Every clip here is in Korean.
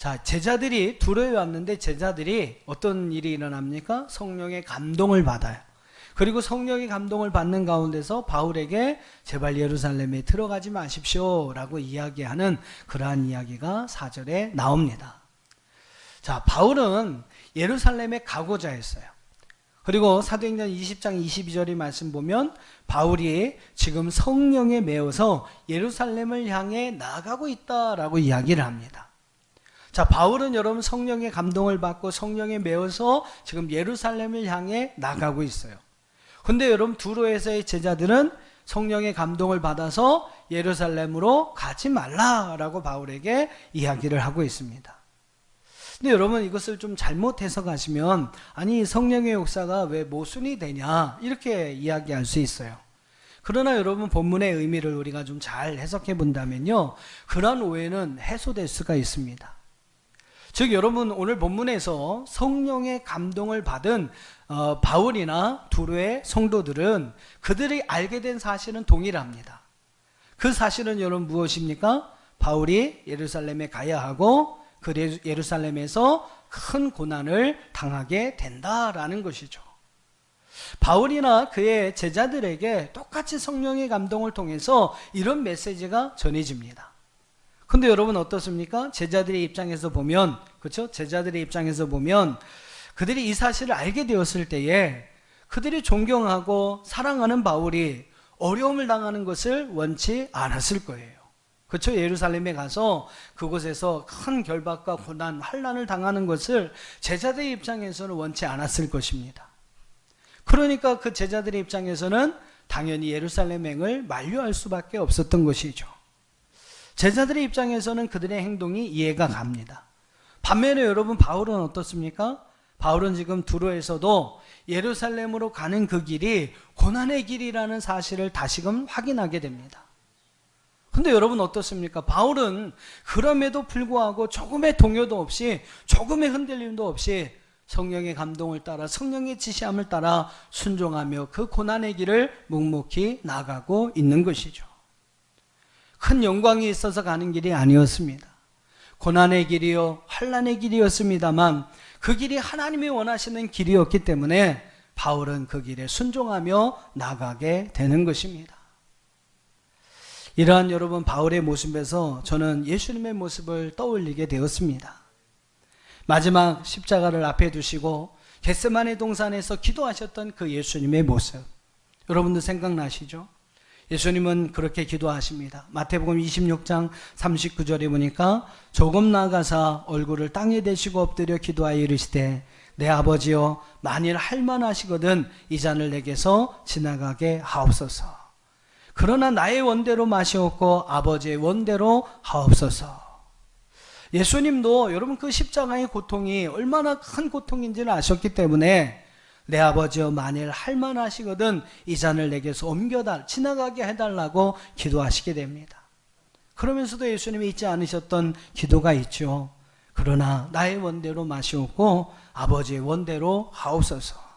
자, 제자들이 두로에 왔는데 제자들이 어떤 일이 일어납니까? 성령의 감동을 받아요. 그리고 성령의 감동을 받는 가운데서 바울에게 제발 예루살렘에 들어가지 마십시오 라고 이야기하는 그러한 이야기가 4절에 나옵니다. 자, 바울은 예루살렘에 가고자 했어요. 그리고 사도행전 20장 22절의 말씀 보면 바울이 지금 성령에 매어서 예루살렘을 향해 나아가고 있다라고 이야기를 합니다. 자, 바울은 여러분 성령의 감동을 받고 성령에 매어서 지금 예루살렘을 향해 나가고 있어요. 근데 여러분 두로에서의 제자들은 성령의 감동을 받아서 예루살렘으로 가지 말라라고 바울에게 이야기를 하고 있습니다. 근데 여러분 이것을 좀 잘못 해석하시면 아니 성령의 역사가 왜 모순이 되냐 이렇게 이야기할 수 있어요. 그러나 여러분 본문의 의미를 우리가 좀 잘 해석해 본다면요, 그런 오해는 해소될 수가 있습니다. 즉 여러분 오늘 본문에서 성령의 감동을 받은 바울이나 두로의 성도들은 그들이 알게 된 사실은 동일합니다. 그 사실은 여러분 무엇입니까? 바울이 예루살렘에 가야 하고 그 예루살렘에서 큰 고난을 당하게 된다라는 것이죠. 바울이나 그의 제자들에게 똑같이 성령의 감동을 통해서 이런 메시지가 전해집니다. 근데 여러분 어떻습니까? 제자들의 입장에서 보면, 그렇죠? 제자들의 입장에서 보면 그들이 이 사실을 알게 되었을 때에 그들이 존경하고 사랑하는 바울이 어려움을 당하는 것을 원치 않았을 거예요. 그렇죠? 예루살렘에 가서 그곳에서 큰 결박과 고난, 환난을 당하는 것을 제자들의 입장에서는 원치 않았을 것입니다. 그러니까 그 제자들의 입장에서는 당연히 예루살렘행을 만류할 수밖에 없었던 것이죠. 제자들의 입장에서는 그들의 행동이 이해가 갑니다. 반면에 여러분 바울은 어떻습니까? 바울은 지금 두로에서도 예루살렘으로 가는 그 길이 고난의 길이라는 사실을 다시금 확인하게 됩니다. 근데 여러분 어떻습니까? 바울은 그럼에도 불구하고 조금의 동요도 없이, 조금의 흔들림도 없이 성령의 감동을 따라, 성령의 지시함을 따라 순종하며 그 고난의 길을 묵묵히 나가고 있는 것이죠. 큰 영광이 있어서 가는 길이 아니었습니다. 고난의 길이요 환난의 길이었습니다만 그 길이 하나님이 원하시는 길이었기 때문에 바울은 그 길에 순종하며 나가게 되는 것입니다. 이러한 여러분 바울의 모습에서 저는 예수님의 모습을 떠올리게 되었습니다. 마지막 십자가를 앞에 두시고 겟세마네 동산에서 기도하셨던 그 예수님의 모습, 여러분들 생각나시죠? 예수님은 그렇게 기도하십니다. 마태복음 26장 39절에 보니까 조금 나아가사 얼굴을 땅에 대시고 엎드려 기도하여 이르시되 내 아버지여 만일 할만하시거든 이 잔을 내게서 지나가게 하옵소서. 그러나 나의 원대로 마시옵고 아버지의 원대로 하옵소서. 예수님도 여러분 그 십자가의 고통이 얼마나 큰 고통인지를 아셨기 때문에 내 아버지여 만일 할만하시거든 이 잔을 내게서 지나가게 해달라고 기도하시게 됩니다. 그러면서도 예수님이 잊지 않으셨던 기도가 있죠. 그러나 나의 원대로 마시옵고 아버지의 원대로 하옵소서.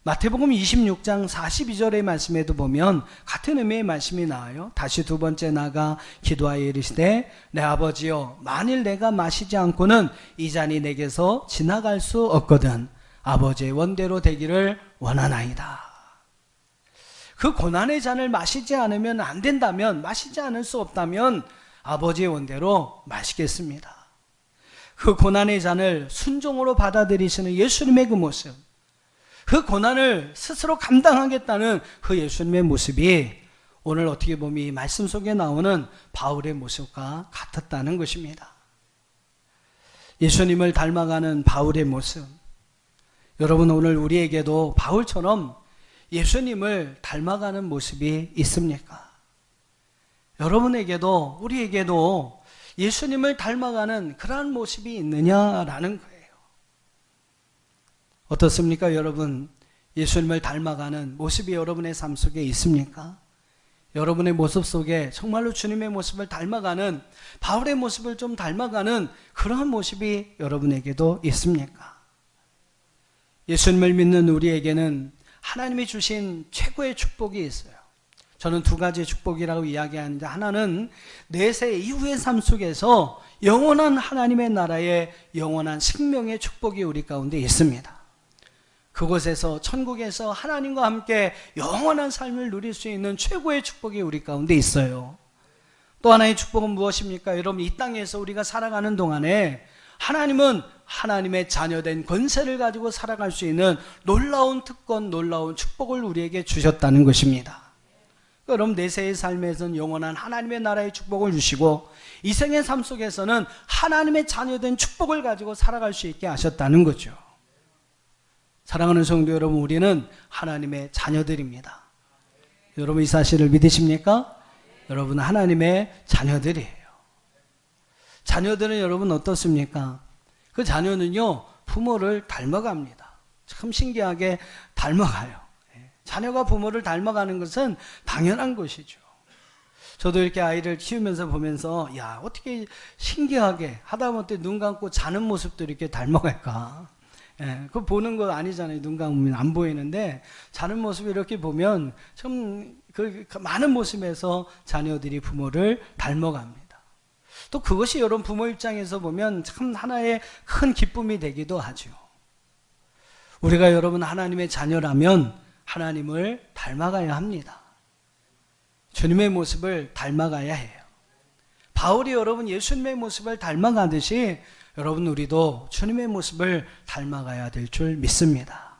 마태복음 26장 42절의 말씀에도 보면 같은 의미의 말씀이 나와요. 다시 두 번째 나가 기도하여 이르시되 내 아버지여 만일 내가 마시지 않고는 이 잔이 내게서 지나갈 수 없거든 아버지의 원대로 되기를 원하나이다. 그 고난의 잔을 마시지 않으면 안 된다면, 마시지 않을 수 없다면 아버지의 원대로 마시겠습니다. 그 고난의 잔을 순종으로 받아들이시는 예수님의 그 모습, 그 고난을 스스로 감당하겠다는 그 예수님의 모습이 오늘 어떻게 보면 이 말씀 속에 나오는 바울의 모습과 같았다는 것입니다. 예수님을 닮아가는 바울의 모습, 여러분 오늘 우리에게도 바울처럼 예수님을 닮아가는 모습이 있습니까? 여러분에게도 우리에게도 예수님을 닮아가는 그러한 모습이 있느냐라는 거예요. 어떻습니까 여러분? 예수님을 닮아가는 모습이 여러분의 삶 속에 있습니까? 여러분의 모습 속에 정말로 주님의 모습을 닮아가는, 바울의 모습을 좀 닮아가는 그러한 모습이 여러분에게도 있습니까? 예수님을 믿는 우리에게는 하나님이 주신 최고의 축복이 있어요. 저는 두 가지의 축복이라고 이야기하는데, 하나는 내세 이후의 삶 속에서 영원한 하나님의 나라의 영원한 생명의 축복이 우리 가운데 있습니다. 그곳에서 천국에서 하나님과 함께 영원한 삶을 누릴 수 있는 최고의 축복이 우리 가운데 있어요. 또 하나의 축복은 무엇입니까? 여러분, 이 땅에서 우리가 살아가는 동안에 하나님은 하나님의 자녀된 권세를 가지고 살아갈 수 있는 놀라운 특권, 놀라운 축복을 우리에게 주셨다는 것입니다. 여러분, 내세의 삶에서는 영원한 하나님의 나라의 축복을 주시고, 이생의 삶 속에서는 하나님의 자녀된 축복을 가지고 살아갈 수 있게 하셨다는 거죠. 사랑하는 성도 여러분, 우리는 하나님의 자녀들입니다. 여러분, 이 사실을 믿으십니까? 여러분, 하나님의 자녀들이에요. 자녀들은 여러분 어떻습니까? 그 자녀는요, 부모를 닮아갑니다. 참 신기하게 닮아가요. 자녀가 부모를 닮아가는 것은 당연한 것이죠. 저도 이렇게 아이를 키우면서 보면서, 야, 어떻게 신기하게 하다못해 눈 감고 자는 모습도 이렇게 닮아갈까? 그거 보는 거 아니잖아요. 눈 감으면 안 보이는데, 자는 모습을 이렇게 보면 참 그 많은 모습에서 자녀들이 부모를 닮아갑니다. 또 그것이 여러분 부모 입장에서 보면 참 하나의 큰 기쁨이 되기도 하죠. 우리가 여러분 하나님의 자녀라면 하나님을 닮아가야 합니다. 주님의 모습을 닮아가야 해요. 바울이 여러분 예수님의 모습을 닮아가듯이 여러분 우리도 주님의 모습을 닮아가야 될 줄 믿습니다.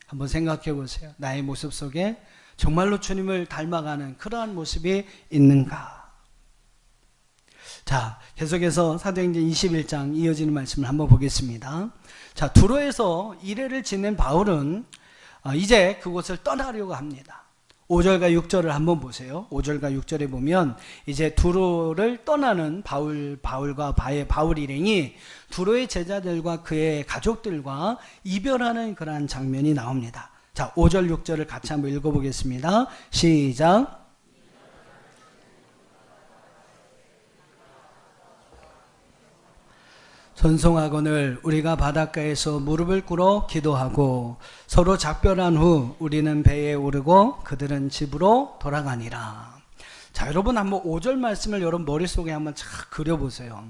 한번 생각해 보세요. 나의 모습 속에 정말로 주님을 닮아가는 그러한 모습이 있는가? 자, 계속해서 사도행전 21장 이어지는 말씀을 한번 보겠습니다. 자, 두로에서 이레를 지낸 바울은 이제 그곳을 떠나려고 합니다. 5절과 6절을 한번 보세요. 5절과 6절에 보면 이제 두로를 떠나는 바울과 바울 일행이 두로의 제자들과 그의 가족들과 이별하는 그러한 장면이 나옵니다. 자, 5절 6절을 같이 한번 읽어보겠습니다. 시작. 전송하거늘 우리가 바닷가에서 무릎을 꿇어 기도하고 서로 작별한 후 우리는 배에 오르고 그들은 집으로 돌아가니라. 자, 여러분 한번 5절 말씀을 여러분 머릿속에 한번 착 그려보세요.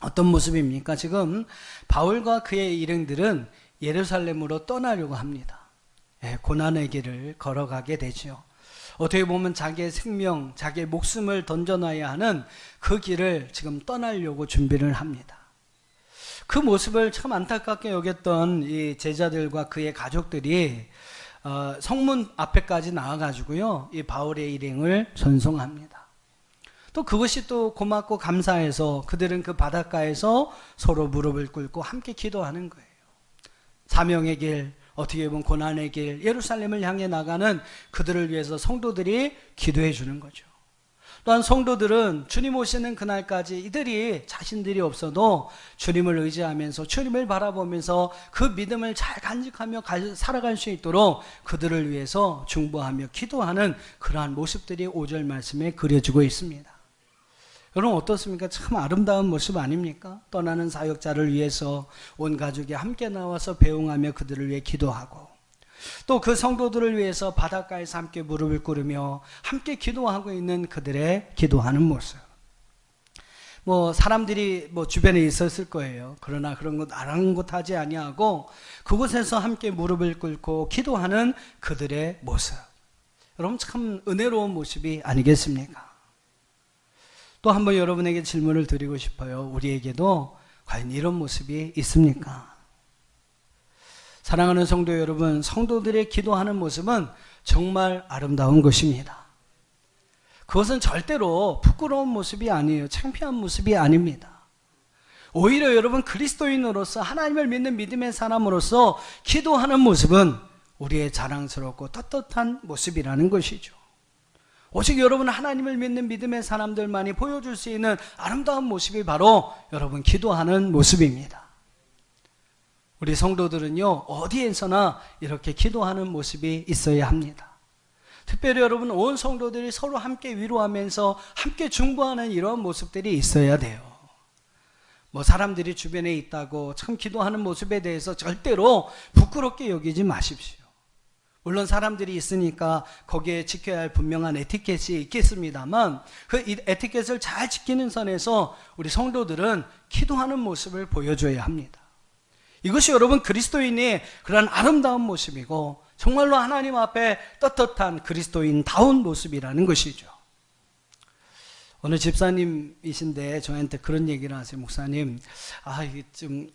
어떤 모습입니까? 지금 바울과 그의 일행들은 예루살렘으로 떠나려고 합니다. 고난의 길을 걸어가게 되죠. 어떻게 보면 자기의 생명, 자기의 목숨을 던져놔야 하는 그 길을 지금 떠나려고 준비를 합니다. 그 모습을 참 안타깝게 여겼던 이 제자들과 그의 가족들이 성문 앞에까지 나와가지고요, 이 바울의 일행을 전송합니다. 또 그것이 또 고맙고 감사해서 그들은 그 바닷가에서 서로 무릎을 꿇고 함께 기도하는 거예요. 사명의 길, 어떻게 보면 고난의 길, 예루살렘을 향해 나가는 그들을 위해서 성도들이 기도해 주는 거죠. 또한 성도들은 주님 오시는 그날까지 이들이 자신들이 없어도 주님을 의지하면서 주님을 바라보면서 그 믿음을 잘 간직하며 살아갈 수 있도록 그들을 위해서 중보하며 기도하는 그러한 모습들이 5절 말씀에 그려지고 있습니다. 여러분 어떻습니까? 참 아름다운 모습 아닙니까? 떠나는 사역자를 위해서 온 가족이 함께 나와서 배웅하며 그들을 위해 기도하고, 또 그 성도들을 위해서 바닷가에서 함께 무릎을 꿇으며 함께 기도하고 있는 그들의 기도하는 모습. 사람들이 주변에 있었을 거예요. 그러나 그런 것 아랑곳하지 아니하고 그곳에서 함께 무릎을 꿇고 기도하는 그들의 모습. 여러분 참 은혜로운 모습이 아니겠습니까? 또 한번 여러분에게 질문을 드리고 싶어요. 우리에게도 과연 이런 모습이 있습니까? 사랑하는 성도 여러분, 성도들의 기도하는 모습은 정말 아름다운 것입니다. 그것은 절대로 부끄러운 모습이 아니에요. 창피한 모습이 아닙니다. 오히려 여러분 그리스도인으로서 하나님을 믿는 믿음의 사람으로서 기도하는 모습은 우리의 자랑스럽고 떳떳한 모습이라는 것이죠. 오직 여러분 하나님을 믿는 믿음의 사람들만이 보여줄 수 있는 아름다운 모습이 바로 여러분 기도하는 모습입니다. 우리 성도들은요 어디에서나 이렇게 기도하는 모습이 있어야 합니다. 특별히 여러분 온 성도들이 서로 함께 위로하면서 함께 중보하는 이런 모습들이 있어야 돼요. 사람들이 주변에 있다고 참 기도하는 모습에 대해서 절대로 부끄럽게 여기지 마십시오. 물론 사람들이 있으니까 거기에 지켜야 할 분명한 에티켓이 있겠습니다만 그 에티켓을 잘 지키는 선에서 우리 성도들은 기도하는 모습을 보여줘야 합니다. 이것이 여러분 그리스도인의 그런 아름다운 모습이고 정말로 하나님 앞에 떳떳한 그리스도인다운 모습이라는 것이죠. 어느 집사님이신데 저한테 그런 얘기를 하세요. 목사님, 이게 좀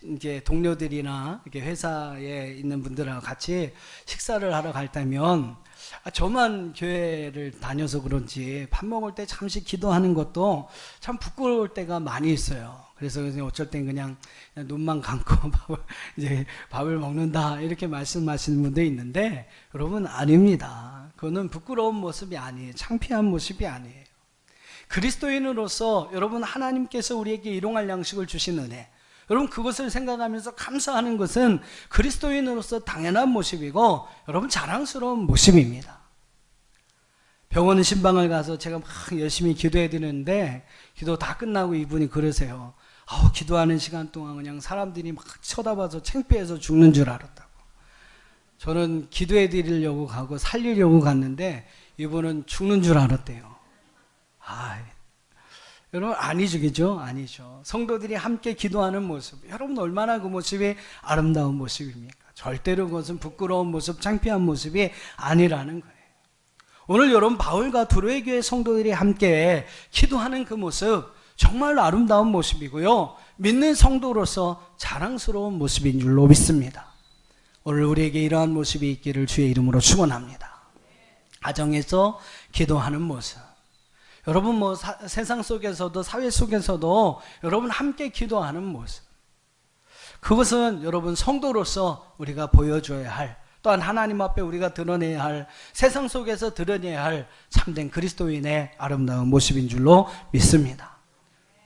이제 동료들이나 이렇게 회사에 있는 분들하고 같이 식사를 하러 갈 때면 저만 교회를 다녀서 그런지 밥 먹을 때 잠시 기도하는 것도 참 부끄러울 때가 많이 있어요. 그래서 어쩔 땐 그냥 눈만 감고 밥을 먹는다 이렇게 말씀하시는 분도 있는데 여러분 아닙니다. 그거는 부끄러운 모습이 아니에요. 창피한 모습이 아니에요. 그리스도인으로서 여러분 하나님께서 우리에게 일용할 양식을 주신 은혜, 여러분 그것을 생각하면서 감사하는 것은 그리스도인으로서 당연한 모습이고 여러분 자랑스러운 모습입니다. 병원 신방을 가서 제가 막 열심히 기도해 드리는데 기도 다 끝나고 이분이 그러세요. 기도하는 시간 동안 그냥 사람들이 막 쳐다봐서 창피해서 죽는 줄 알았다고. 저는 기도해 드리려고 가고 살리려고 갔는데 이분은 죽는 줄 알았대요. 여러분 아니죠, 그죠? 아니죠. 성도들이 함께 기도하는 모습, 여러분 얼마나 그 모습이 아름다운 모습입니까? 절대로 그것은 부끄러운 모습, 창피한 모습이 아니라는 거예요. 오늘 여러분 바울과 두로의 교회 성도들이 함께 기도하는 그 모습 정말 아름다운 모습이고요, 믿는 성도로서 자랑스러운 모습인 줄로 믿습니다. 오늘 우리에게 이러한 모습이 있기를 주의 이름으로 축원합니다. 가정에서 기도하는 모습, 여러분 세상 속에서도 사회 속에서도 여러분 함께 기도하는 모습, 그것은 여러분 성도로서 우리가 보여줘야 할, 또한 하나님 앞에 우리가 드러내야 할, 세상 속에서 드러내야 할 참된 그리스도인의 아름다운 모습인 줄로 믿습니다.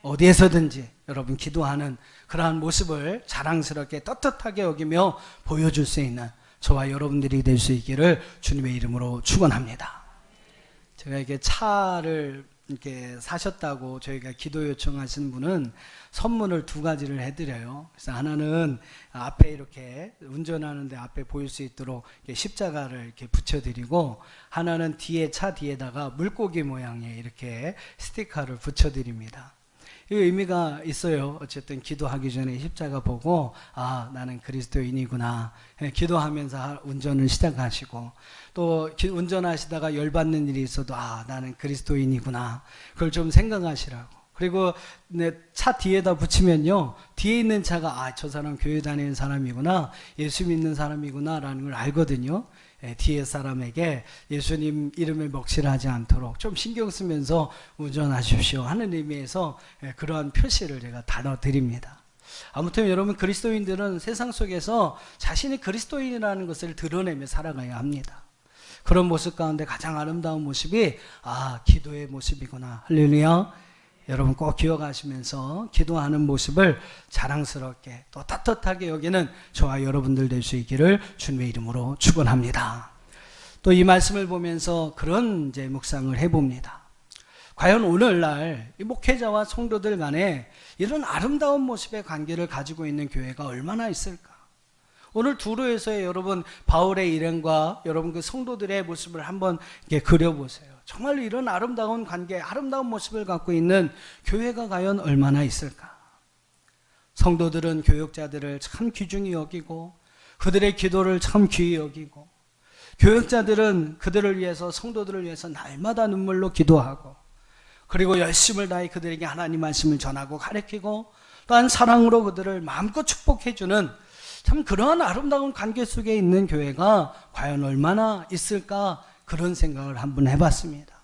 어디에서든지 여러분 기도하는 그러한 모습을 자랑스럽게 떳떳하게 여기며 보여줄 수 있는 저와 여러분들이 될 수 있기를 주님의 이름으로 축원합니다. 제가 이렇게 차를 이렇게 사셨다고 저희가 기도 요청하시는 분은 선물을 2가지를 해드려요. 그래서 하나는 앞에 이렇게 운전하는데 앞에 보일 수 있도록 이렇게 십자가를 이렇게 붙여드리고, 하나는 뒤에 차 뒤에다가 물고기 모양의 이렇게 스티커를 붙여드립니다. 이 의미가 있어요. 어쨌든 기도하기 전에 십자가 보고 나는 그리스도인이구나, 기도하면서 운전을 시작하시고, 또 운전하시다가 열받는 일이 있어도 나는 그리스도인이구나, 그걸 좀 생각하시라고. 그리고 차 뒤에다 붙이면요, 뒤에 있는 차가 저 사람 교회 다니는 사람이구나, 예수 믿는 사람이구나 라는 걸 알거든요. 뒤에 사람에게 예수님 이름에 먹칠하지 않도록 좀 신경 쓰면서 운전하십시오 하는 의미에서 그러한 표시를 제가 달아드립니다. 아무튼 여러분 그리스도인들은 세상 속에서 자신이 그리스도인이라는 것을 드러내며 살아가야 합니다. 그런 모습 가운데 가장 아름다운 모습이 기도의 모습이구나. 할렐루야. 여러분 꼭 기억하시면서 기도하는 모습을 자랑스럽게 또 떳떳하게 여기는 저와 여러분들 될 수 있기를 주님의 이름으로 축원합니다. 또 이 말씀을 보면서 그런 이제 묵상을 해봅니다. 과연 오늘날 이 목회자와 성도들 간에 이런 아름다운 모습의 관계를 가지고 있는 교회가 얼마나 있을까? 오늘 두로에서의 여러분 바울의 일행과 여러분 그 성도들의 모습을 한번 이렇게 그려보세요. 정말 이런 아름다운 관계, 아름다운 모습을 갖고 있는 교회가 과연 얼마나 있을까? 성도들은 교역자들을 참 귀중히 여기고 그들의 기도를 참 귀히 여기고, 교역자들은 그들을 위해서, 성도들을 위해서 날마다 눈물로 기도하고, 그리고 열심을 다해 그들에게 하나님 말씀을 전하고 가르치고, 또한 사랑으로 그들을 마음껏 축복해주는 참 그러한 아름다운 관계 속에 있는 교회가 과연 얼마나 있을까, 그런 생각을 한번 해봤습니다.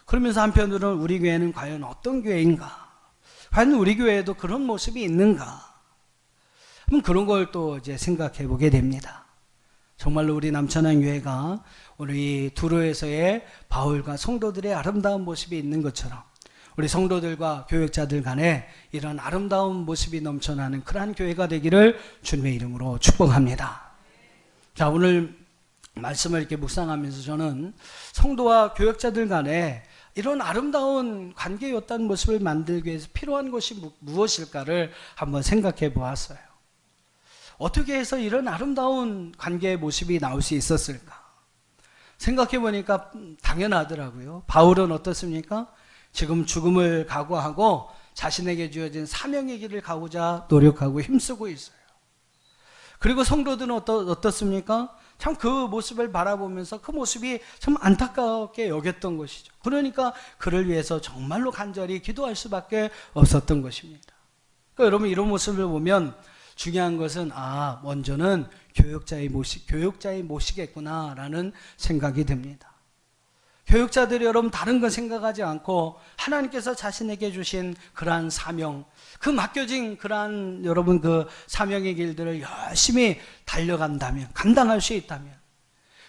그러면서 한편으로는 우리 교회는 과연 어떤 교회인가, 과연 우리 교회에도 그런 모습이 있는가, 그런 걸 또 이제 생각해 보게 됩니다. 정말로 우리 남천항 교회가 오늘 이 두로에서의 바울과 성도들의 아름다운 모습이 있는 것처럼 우리 성도들과 교역자들 간에 이런 아름다운 모습이 넘쳐나는 그러한 교회가 되기를 주님의 이름으로 축복합니다. 자, 오늘 말씀을 이렇게 묵상하면서 저는 성도와 교역자들 간에 이런 아름다운 관계였던 모습을 만들기 위해서 필요한 것이 무엇일까를 한번 생각해 보았어요. 어떻게 해서 이런 아름다운 관계의 모습이 나올 수 있었을까? 생각해 보니까 당연하더라고요. 바울은 어떻습니까? 지금 죽음을 각오하고 자신에게 주어진 사명의 길을 가고자 노력하고 힘쓰고 있어요. 그리고 성도들은 어떻습니까? 참 그 모습을 바라보면서 그 모습이 참 안타깝게 여겼던 것이죠. 그러니까 그를 위해서 정말로 간절히 기도할 수밖에 없었던 것입니다. 그러니까 여러분, 이런 모습을 보면 중요한 것은 먼저는 교역자의 모시겠구나라는 생각이 듭니다. 교역자들이 여러분 다른 거 생각하지 않고 하나님께서 자신에게 주신 그러한 사명, 그 맡겨진 그러한 여러분 그 사명의 길들을 열심히 달려간다면, 감당할 수 있다면,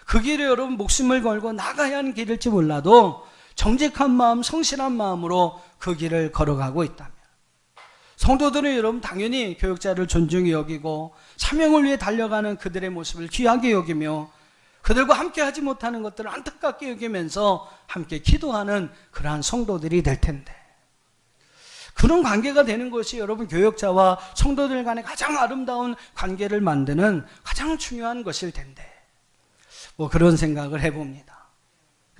그 길에 여러분 목숨을 걸고 나가야 하는 길일지 몰라도 정직한 마음, 성실한 마음으로 그 길을 걸어가고 있다면, 성도들은 여러분 당연히 교역자를 존중히 여기고 사명을 위해 달려가는 그들의 모습을 귀하게 여기며 그들과 함께 하지 못하는 것들을 안타깝게 여기면서 함께 기도하는 그러한 성도들이 될 텐데, 그런 관계가 되는 것이 여러분 교역자와 성도들 간의 가장 아름다운 관계를 만드는 가장 중요한 것일 텐데, 그런 생각을 해봅니다.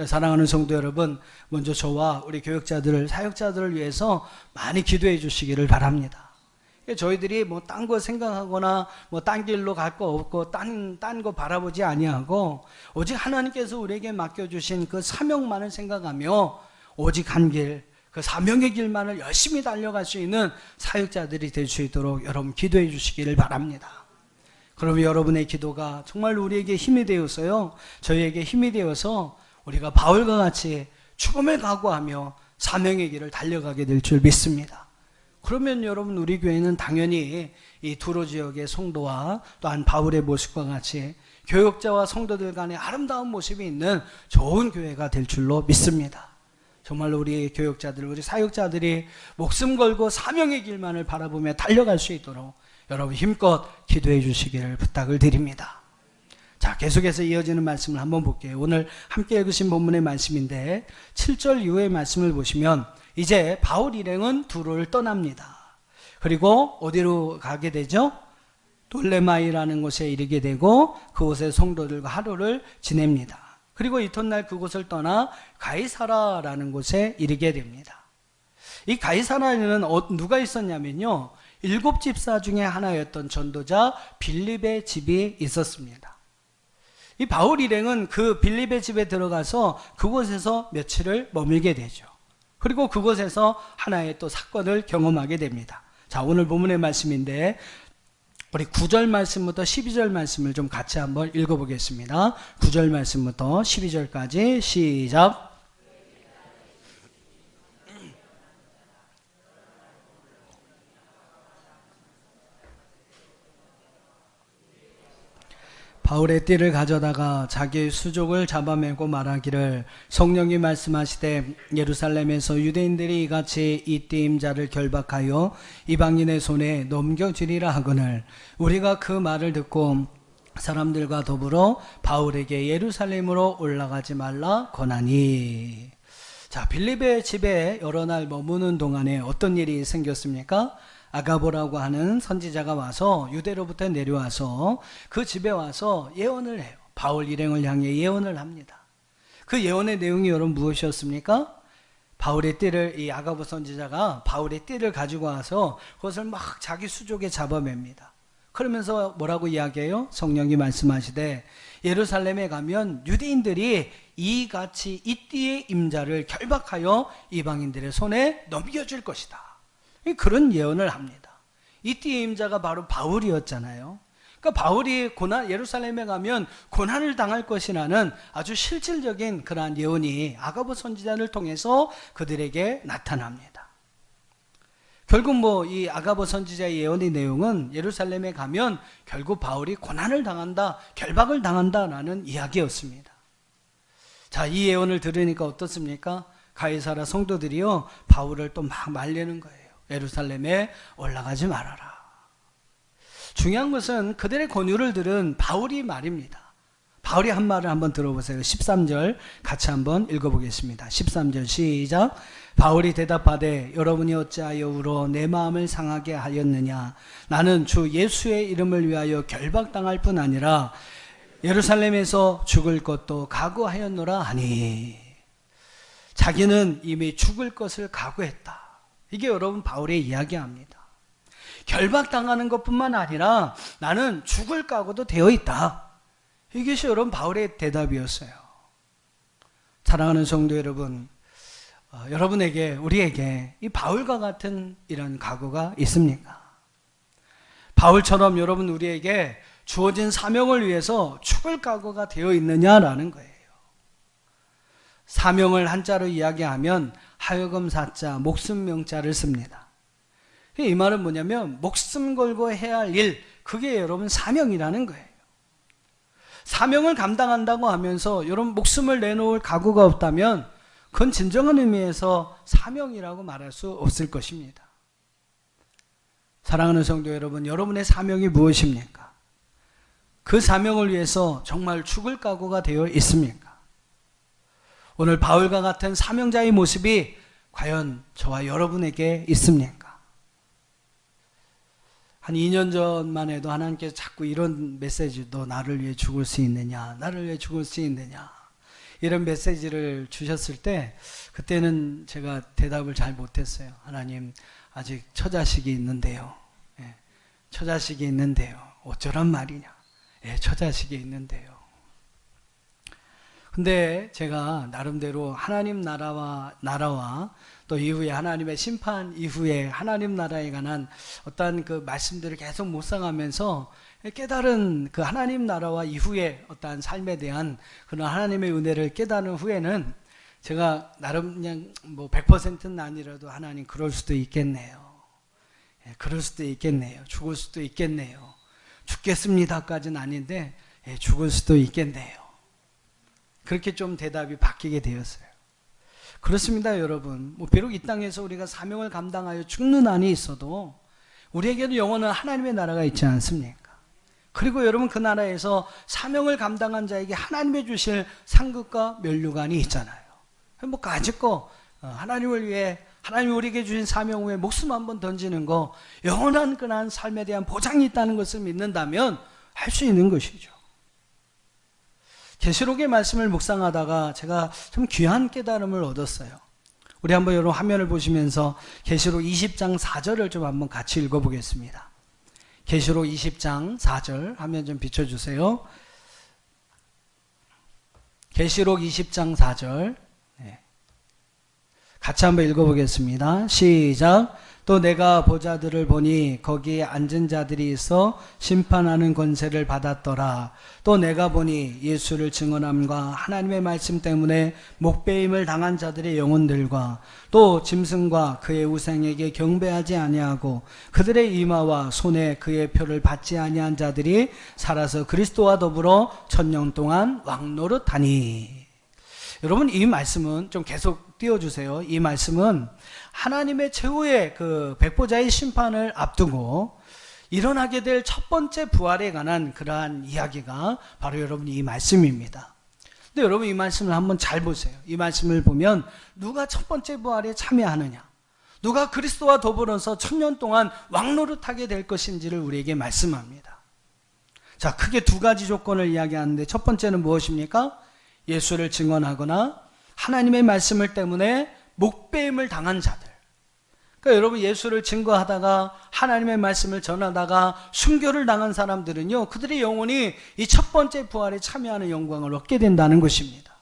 사랑하는 성도 여러분, 먼저 저와 우리 교역자들을, 사역자들을 위해서 많이 기도해 주시기를 바랍니다. 저희들이 딴 거 생각하거나 딴 길로 갈 거 없고 딴 거 바라보지 아니하고 오직 하나님께서 우리에게 맡겨주신 그 사명만을 생각하며 오직 한 길, 그 사명의 길만을 열심히 달려갈 수 있는 사역자들이 될 수 있도록 여러분 기도해 주시기를 바랍니다. 그러면 여러분의 기도가 정말 우리에게 힘이 되어서요, 저희에게 힘이 되어서 우리가 바울과 같이 죽음을 각오하며 사명의 길을 달려가게 될 줄 믿습니다. 그러면 여러분 우리 교회는 당연히 이 두로 지역의 성도와 또한 바울의 모습과 같이 교역자와 성도들 간의 아름다운 모습이 있는 좋은 교회가 될 줄로 믿습니다. 정말로 우리 교역자들, 우리 사역자들이 목숨 걸고 사명의 길만을 바라보며 달려갈 수 있도록 여러분 힘껏 기도해 주시기를 부탁을 드립니다. 자, 계속해서 이어지는 말씀을 한번 볼게요. 오늘 함께 읽으신 본문의 말씀인데 7절 이후의 말씀을 보시면 이제 바울 일행은 두로를 떠납니다. 그리고 어디로 가게 되죠? 돌레마이라는 곳에 이르게 되고 그곳에 성도들과 하루를 지냅니다. 그리고 이튿날 그곳을 떠나 가이사라라는 곳에 이르게 됩니다. 이 가이사라에는 누가 있었냐면요, 7집사 중에 하나였던 전도자 빌립의 집이 있었습니다. 이 바울 일행은 그 빌립의 집에 들어가서 그곳에서 며칠을 머물게 되죠. 그리고 그곳에서 하나의 또 사건을 경험하게 됩니다. 자, 오늘 본문의 말씀인데 우리 9절 말씀부터 12절 말씀을 좀 같이 한번 읽어보겠습니다. 9절 말씀부터 12절까지 시작. 바울의 띠를 가져다가 자기의 수족을 잡아매고 말하기를, 성령이 말씀하시되 예루살렘에서 유대인들이 이같이 이 띠 임자를 결박하여 이방인의 손에 넘겨주리라 하거늘, 우리가 그 말을 듣고 사람들과 더불어 바울에게 예루살렘으로 올라가지 말라 권하니. 자, 빌립의 집에 여러 날 머무는 동안에 어떤 일이 생겼습니까? 아가보라고 하는 선지자가 와서 유대로부터 내려와서 그 집에 와서 예언을 해요. 바울 일행을 향해 예언을 합니다. 그 예언의 내용이 여러분 무엇이었습니까? 바울의 띠를, 이 아가보 선지자가 바울의 띠를 가지고 와서 그것을 막 자기 수족에 잡아맵니다. 그러면서 뭐라고 이야기해요? 성령이 말씀하시되 예루살렘에 가면 유대인들이 이같이 이 띠의 임자를 결박하여 이방인들의 손에 넘겨줄 것이다. 그런 예언을 합니다. 이 띠의 임자가 바로 바울이었잖아요. 그러니까 바울이 예루살렘에 가면 고난을 당할 것이라는 아주 실질적인 그러한 예언이 아가보 선지자를 통해서 그들에게 나타납니다. 결국 이 아가보 선지자의 예언의 내용은 예루살렘에 가면 결국 바울이 고난을 당한다, 결박을 당한다라는 이야기였습니다. 자, 이 예언을 들으니까 어떻습니까? 가이사라 성도들이요, 바울을 또 막 말리는 거예요. 예루살렘에 올라가지 말아라. 중요한 것은 그들의 권유를 들은 바울이 말입니다. 바울이 한 말을 한번 들어보세요. 13절 같이 한번 읽어보겠습니다. 13절 시작. 바울이 대답하되 여러분이 어찌하여 울어 내 마음을 상하게 하였느냐. 나는 주 예수의 이름을 위하여 결박당할 뿐 아니라 예루살렘에서 죽을 것도 각오하였노라 하니. 자기는 이미 죽을 것을 각오했다. 이게 여러분 바울의 이야기합니다. 결박당하는 것뿐만 아니라 나는 죽을 각오도 되어 있다. 이것이 여러분 바울의 대답이었어요. 사랑하는 성도 여러분, 여러분에게 우리에게 이 바울과 같은 이런 각오가 있습니까? 바울처럼 여러분 우리에게 주어진 사명을 위해서 죽을 각오가 되어 있느냐라는 거예요. 사명을 한자로 이야기하면 하여금 사자, 목숨 명자를 씁니다. 이 말은 뭐냐면 목숨 걸고 해야 할 일, 그게 여러분 사명이라는 거예요. 사명을 감당한다고 하면서 여러분 목숨을 내놓을 각오가 없다면 그건 진정한 의미에서 사명이라고 말할 수 없을 것입니다. 사랑하는 성도 여러분, 여러분의 사명이 무엇입니까? 그 사명을 위해서 정말 죽을 각오가 되어 있습니까? 오늘 바울과 같은 사명자의 모습이 과연 저와 여러분에게 있습니까? 한 2년 전만 해도 하나님께서 자꾸 이런 메시지, 너 나를 위해 죽을 수 있느냐, 나를 위해 죽을 수 있느냐, 이런 메시지를 주셨을 때 그때는 제가 대답을 잘 못했어요. 하나님, 아직 처자식이 있는데요. 예, 처자식이 있는데요. 어쩌란 말이냐. 예, 처자식이 있는데요. 근데 제가 나름대로 하나님 나라와 또 이후에 하나님의 심판 이후에 하나님 나라에 관한 어떤 그 말씀들을 계속 묵상하면서 깨달은 그 하나님 나라와 이후에 어떠한 삶에 대한 그런 하나님의 은혜를 깨달은 후에는 제가 나름 그냥 뭐 100%는 아니라도 하나님 그럴 수도 있겠네요. 예, 그럴 수도 있겠네요. 죽을 수도 있겠네요. 죽겠습니다까지는 아닌데 예, 죽을 수도 있겠네요. 그렇게 좀 대답이 바뀌게 되었어요. 그렇습니다, 여러분. 뭐 비록 이 땅에서 우리가 사명을 감당하여 죽는 한이 있어도 우리에게도 영원한 하나님의 나라가 있지 않습니까? 그리고 여러분 그 나라에서 사명을 감당한 자에게 하나님의 주실 상급과 면류관이 있잖아요. 뭐 가지고 하나님을 위해 하나님이 우리에게 주신 사명 후에 목숨 한번 던지는 거, 영원한 그러한 삶에 대한 보장이 있다는 것을 믿는다면 할 수 있는 것이죠. 계시록의 말씀을 묵상하다가 제가 좀 귀한 깨달음을 얻었어요. 우리 한번 여러분 화면을 보시면서 계시록 20장 4절을 좀 한번 같이 읽어보겠습니다. 계시록 20장 4절 화면 좀 비춰주세요. 계시록 20장 4절 같이 한번 읽어보겠습니다. 시작. 또 내가 보자들을 보니 거기에 앉은 자들이 있어 심판하는 권세를 받았더라. 또 내가 보니 예수를 증언함과 하나님의 말씀 때문에 목배임을 당한 자들의 영혼들과 또 짐승과 그의 우상에게 경배하지 아니하고 그들의 이마와 손에 그의 표를 받지 아니한 자들이 살아서 그리스도와 더불어 1000년 동안 왕노릇하니. 여러분, 이 말씀은 좀 계속 띄워주세요. 이 말씀은 하나님의 최후의 그 백보자의 심판을 앞두고 일어나게 될 첫 번째 부활에 관한 그러한 이야기가 바로 여러분 이 말씀입니다. 근데 여러분 이 말씀을 한번 잘 보세요. 이 말씀을 보면 누가 첫 번째 부활에 참여하느냐, 누가 그리스도와 더불어서 1000년 동안 왕노릇하게 될 것인지를 우리에게 말씀합니다. 자, 크게 두 가지 조건을 이야기하는데 첫 번째는 무엇입니까? 예수를 증언하거나 하나님의 말씀을 때문에 목배임을 당한 자들. 그러니까 여러분 예수를 증거하다가 하나님의 말씀을 전하다가 순교를 당한 사람들은요, 그들의 영혼이 이 첫 번째 부활에 참여하는 영광을 얻게 된다는 것입니다.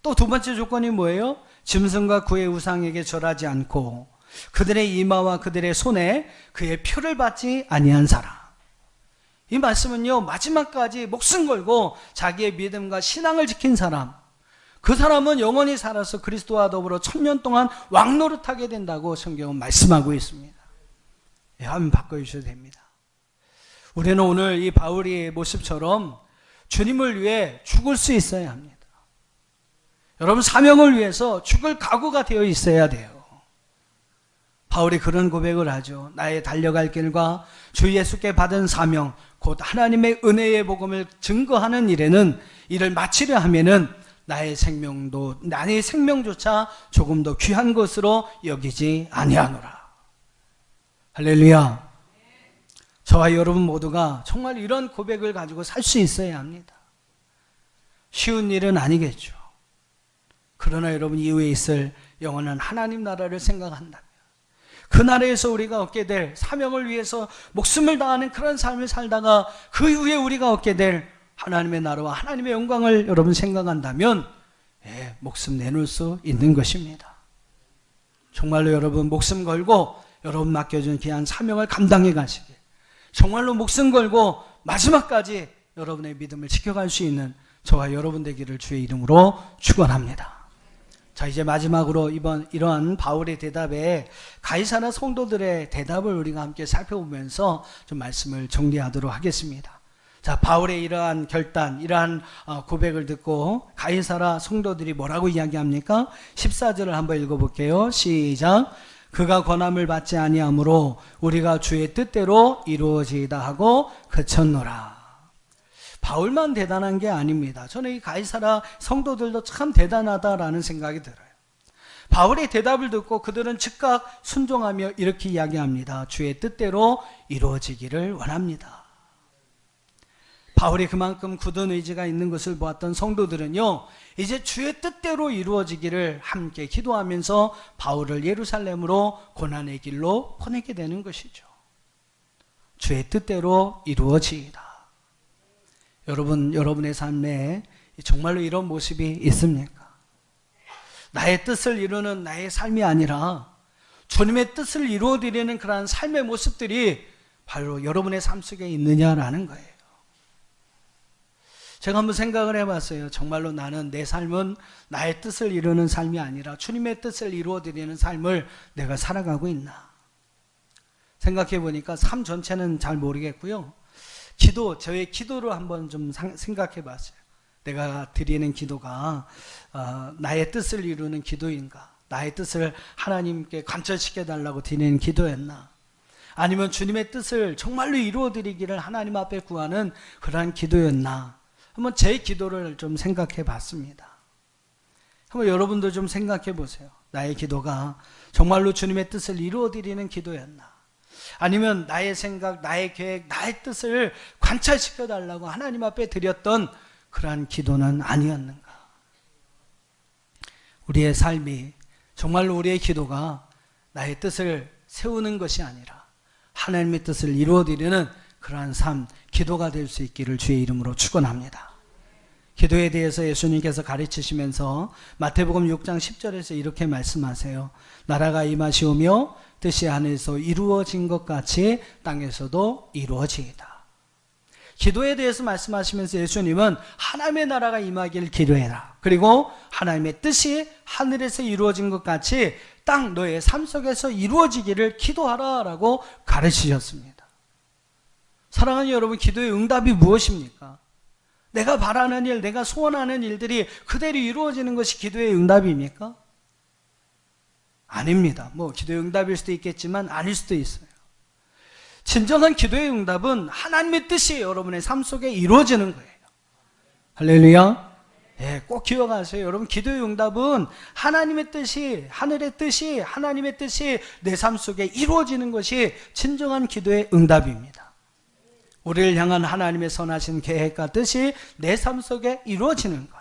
또 두 번째 조건이 뭐예요? 짐승과 그의 우상에게 절하지 않고 그들의 이마와 그들의 손에 그의 표를 받지 아니한 사람. 이 말씀은요, 마지막까지 목숨 걸고 자기의 믿음과 신앙을 지킨 사람, 그 사람은 영원히 살아서 그리스도와 더불어 1000년 동안 왕노릇하게 된다고 성경은 말씀하고 있습니다. 예, 화면 바꿔주셔도 됩니다. 우리는 오늘 이 바울의 모습처럼 주님을 위해 죽을 수 있어야 합니다. 여러분, 사명을 위해서 죽을 각오가 되어 있어야 돼요. 바울이 그런 고백을 하죠. 나의 달려갈 길과 주 예수께 받은 사명 곧 하나님의 은혜의 복음을 증거하는 일에는 이를 마치려 하면은 나의 생명조차 조금 더 귀한 것으로 여기지 아니하노라. 할렐루야. 저와 여러분 모두가 정말 이런 고백을 가지고 살 수 있어야 합니다. 쉬운 일은 아니겠죠. 그러나 여러분, 이후에 있을 영원한 하나님 나라를 생각한다면 그 나라에서 우리가 얻게 될 사명을 위해서 목숨을 다하는 그런 삶을 살다가 그 이후에 우리가 얻게 될 하나님의 나라와 하나님의 영광을 여러분 생각한다면 목숨 내놓을 수 있는 것입니다. 정말로 여러분 목숨 걸고 여러분 맡겨준 귀한 사명을 감당해 가시길, 정말로 목숨 걸고 마지막까지 여러분의 믿음을 지켜갈 수 있는 저와 여러분 되기를 주의 이름으로 축원합니다. 자, 이제 마지막으로 이러한 바울의 대답에 가이사랴 성도들의 대답을 우리가 함께 살펴보면서 좀 말씀을 정리하도록 하겠습니다. 자, 바울의 이러한 결단, 이러한 고백을 듣고 가이사랴 성도들이 뭐라고 이야기합니까? 14절을 한번 읽어볼게요. 시작. 그가 권함을 받지 아니하므로 우리가 주의 뜻대로 이루어지이다 하고 그쳤노라. 바울만 대단한 게 아닙니다. 저는 이 가이사랴 성도들도 참 대단하다라는 생각이 들어요. 바울의 대답을 듣고 그들은 즉각 순종하며 이렇게 이야기합니다. 주의 뜻대로 이루어지기를 원합니다. 바울이 그만큼 굳은 의지가 있는 것을 보았던 성도들은요, 이제 주의 뜻대로 이루어지기를 함께 기도하면서 바울을 예루살렘으로 고난의 길로 보내게 되는 것이죠. 주의 뜻대로 이루어지이다. 여러분, 여러분의 삶에 정말로 이런 모습이 있습니까? 나의 뜻을 이루는 나의 삶이 아니라 주님의 뜻을 이루어드리는 그러한 삶의 모습들이 바로 여러분의 삶 속에 있느냐라는 거예요. 제가 한번 생각을 해봤어요. 정말로 나는 내 삶은 나의 뜻을 이루는 삶이 아니라 주님의 뜻을 이루어드리는 삶을 내가 살아가고 있나? 생각해 보니까 삶 전체는 잘 모르겠고요. 저의 기도를 한번 좀 생각해 봤어요. 내가 드리는 기도가 나의 뜻을 이루는 기도인가? 나의 뜻을 하나님께 관철시켜 달라고 드리는 기도였나? 아니면 주님의 뜻을 정말로 이루어 드리기를 하나님 앞에 구하는 그러한 기도였나? 한번 제 기도를 좀 생각해 봤습니다. 한번 여러분도 좀 생각해 보세요. 나의 기도가 정말로 주님의 뜻을 이루어 드리는 기도였나? 아니면 나의 생각, 나의 계획, 나의 뜻을 관찰시켜 달라고 하나님 앞에 드렸던 그러한 기도는 아니었는가? 우리의 삶이 정말로 우리의 기도가 나의 뜻을 세우는 것이 아니라 하나님의 뜻을 이루어드리는 그러한 삶, 기도가 될 수 있기를 주의 이름으로 축원합니다. 기도에 대해서 예수님께서 가르치시면서 마태복음 6장 10절에서 이렇게 말씀하세요. 나라가 임하시오며 뜻이 하늘에서 이루어진 것 같이 땅에서도 이루어지이다. 기도에 대해서 말씀하시면서 예수님은 하나님의 나라가 임하기를 기도해라. 그리고 하나님의 뜻이 하늘에서 이루어진 것 같이 땅 너의 삶 속에서 이루어지기를 기도하라 라고 가르치셨습니다. 사랑하는 여러분, 기도의 응답이 무엇입니까? 내가 바라는 일, 내가 소원하는 일들이 그대로 이루어지는 것이 기도의 응답입니까? 아닙니다. 기도의 응답일 수도 있겠지만 아닐 수도 있어요. 진정한 기도의 응답은 하나님의 뜻이 여러분의 삶 속에 이루어지는 거예요. 할렐루야. 꼭 기억하세요. 여러분, 기도의 응답은 하나님의 뜻이, 하늘의 뜻이, 하나님의 뜻이 내 삶 속에 이루어지는 것이 진정한 기도의 응답입니다. 우리를 향한 하나님의 선하신 계획과 뜻이 내 삶 속에 이루어지는 것.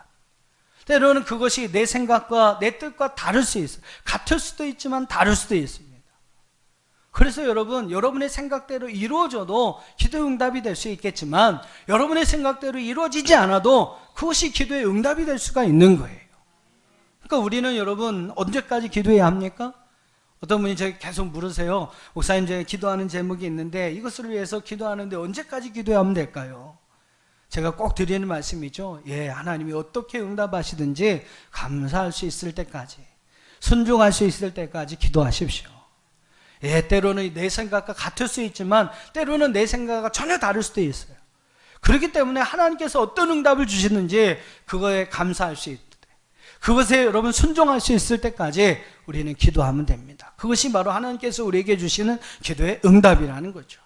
때로는 그것이 내 생각과 내 뜻과 다를 수 있어요. 같을 수도 있지만 다를 수도 있습니다. 그래서 여러분, 여러분의 생각대로 이루어져도 기도의 응답이 될 수 있겠지만 여러분의 생각대로 이루어지지 않아도 그것이 기도의 응답이 될 수가 있는 거예요. 그러니까 우리는 여러분 언제까지 기도해야 합니까? 어떤 분이 저에게 계속 물으세요. 목사님, 제가 기도하는 제목이 있는데 이것을 위해서 기도하는데 언제까지 기도해야 하면 될까요? 제가 꼭 드리는 말씀이죠. 하나님이 어떻게 응답하시든지 감사할 수 있을 때까지, 순종할 수 있을 때까지 기도하십시오. 때로는 내 생각과 같을 수 있지만 때로는 내 생각과 전혀 다를 수도 있어요. 그렇기 때문에 하나님께서 어떤 응답을 주시는지 그거에 감사할 수 있을 때, 그것에 여러분 순종할 수 있을 때까지 우리는 기도하면 됩니다. 그것이 바로 하나님께서 우리에게 주시는 기도의 응답이라는 거죠.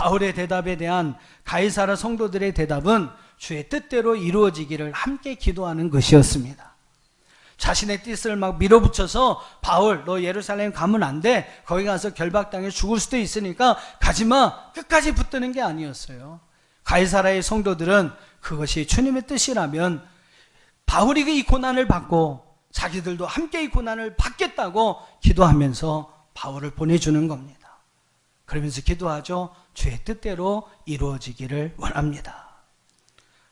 바울의 대답에 대한 가이사라 성도들의 대답은 주의 뜻대로 이루어지기를 함께 기도하는 것이었습니다. 자신의 뜻을 막 밀어붙여서 바울 너 예루살렘 가면 안 돼. 거기 가서 결박당해 죽을 수도 있으니까 가지마. 끝까지 붙드는 게 아니었어요. 가이사라의 성도들은 그것이 주님의 뜻이라면 바울이 이 고난을 받고 자기들도 함께 이 고난을 받겠다고 기도하면서 바울을 보내주는 겁니다. 그러면서 기도하죠. 주의 뜻대로 이루어지기를 원합니다.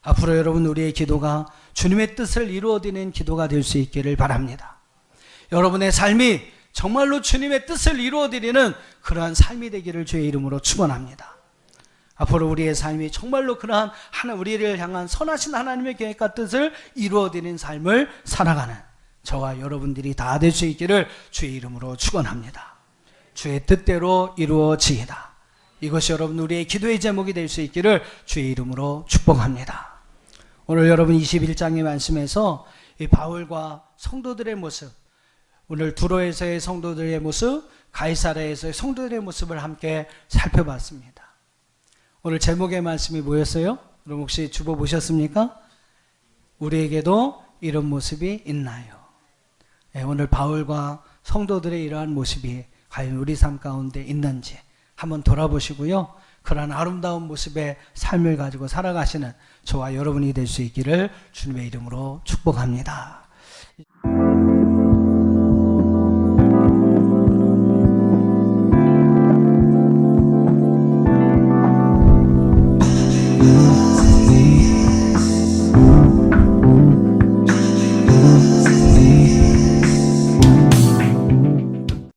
앞으로 여러분 우리의 기도가 주님의 뜻을 이루어드리는 기도가 될 수 있기를 바랍니다. 여러분의 삶이 정말로 주님의 뜻을 이루어드리는 그러한 삶이 되기를 주의 이름으로 축원합니다. 앞으로 우리의 삶이 정말로 그러한 우리를 향한 선하신 하나님의 계획과 뜻을 이루어드리는 삶을 살아가는 저와 여러분들이 다 될 수 있기를 주의 이름으로 축원합니다. 주의 뜻대로 이루어지이다. 이것이 여러분 우리의 기도의 제목이 될 수 있기를 주의 이름으로 축복합니다. 오늘 여러분 21장의 말씀에서 이 바울과 성도들의 모습, 오늘 두로에서의 성도들의 모습, 가이사라에서의 성도들의 모습을 함께 살펴봤습니다. 오늘 제목의 말씀이 뭐였어요? 여러분 혹시 주보 보셨습니까? 우리에게도 이런 모습이 있나요? 네, 오늘 바울과 성도들의 이러한 모습이 과연 우리 삶 가운데 있는지 한번 돌아보시고요. 그러한 아름다운 모습의 삶을 가지고 살아가시는 저와 여러분이 될 수 있기를 주님의 이름으로 축복합니다.